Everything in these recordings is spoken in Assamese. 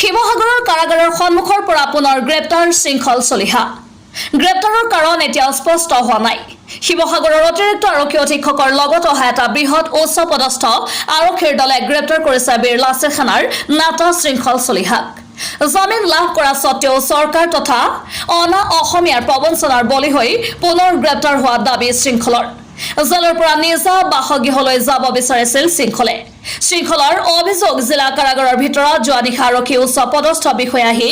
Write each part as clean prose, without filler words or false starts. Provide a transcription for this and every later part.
শিৱসাগৰৰ কাৰাগাৰৰ সন্মুখৰ পৰা পুনৰ গ্ৰেপ্তাৰ শৃংখল চলিহা গ্ৰেপ্তাৰৰ কাৰণ এতিয়া স্পষ্ট হোৱা নাই শিৱসাগৰৰ অতিৰিক্ত আৰক্ষী অধীক্ষকৰ লগত অহা এটা বৃহৎ উচ্চ পদস্থ আৰক্ষীৰ দলে গ্ৰেপ্তাৰ কৰিছে বীৰ লাচিত খানাৰ নেতা শৃংখল চলিহাক জামিন লাভ কৰা সত্ত্বেও চৰকাৰ তথা অনা অসমীয়াৰ প্ৰবঞ্চনাৰ বলি হৈ পুনৰ গ্ৰেপ্তাৰ হোৱা দাবী শৃংখলৰ জেলৰ পৰা নিজা বাসগৃহলৈ যাব বিচাৰিছিল শৃংখলৰ অভিযোগ জিলা কাৰাগাৰৰ ভিতৰত যোৱা নিশা আৰক্ষী উচ্চ পদস্থ বিষয়া আহি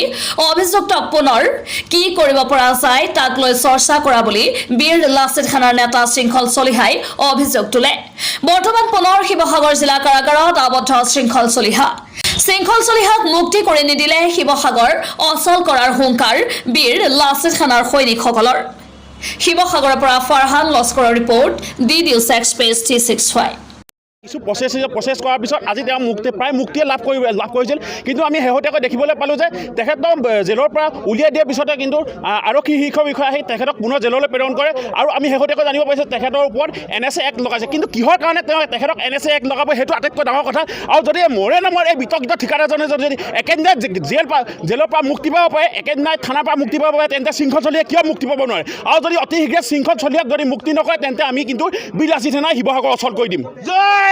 অভিযুক্তক পুনৰ কি কৰিব পৰা যায় তাক লৈ চৰ্চা কৰা বুলি বীৰ লাচিত খানাৰ নেতা শৃংখল চলিহাই অভিযোগ তোলে বৰ্তমান পুনৰ শিৱসাগৰ জিলা কাৰাগাৰত আবদ্ধ শৃংখল চলিহাক মুক্তি কৰি নিদিলে শিৱসাগৰ অচল কৰাৰ হুংকাৰ বীৰ লাচিত খানাৰ সৈনিকসকলৰ শিৱসাগৰৰ পৰা ফাৰহান লস্কৰৰ ৰিপৰ্ট ডি নিউজ এক্সপ্ৰেছ 365 কিছু প্ৰচেছ কৰাৰ পিছত আজি তেওঁ প্ৰায় মুক্তিয়ে লাভ কৰিছিল কিন্তু আমি শেহতীয়াকৈ দেখিবলৈ পালোঁ যে তেখেতক জেলৰ পৰা উলিয়াই দিয়াৰ পিছতে কিন্তু আৰক্ষী শীৰ্ষ বিষয়া আহি তেখেতক পুনৰ জেললৈ প্ৰেৰণ কৰে আৰু আমি শেহতীয়াকৈ জানিব পাৰিছোঁ তেখেতৰ ওপৰত NSA এক্ট লগাইছে কিন্তু কিহৰ কাৰণে তেওঁ তেখেতক NSA এক্ট লগাব সেইটো আটাইতকৈ ডাঙৰ কথা আৰু যদি মৰে নামৰ এই বিতৰ্কিত ঠিকাদাৰজনে যদি একেদিনাই জেলৰ পৰা মুক্তি পাব পাৰে একেদিনাই থানাৰ পৰা মুক্তি পাব পাৰে তেন্তে শৃংখল চলিহাই কিয় মুক্তি পাব নোৱাৰে আৰু যদি অতি শীঘ্ৰে শৃংখল চলিহাক যদি মুক্তি নকৰে তেন্তে আমি কিন্তু বীৰ লাচিত খানাই শিৱসাগৰ অচল কৰি দিম। জয়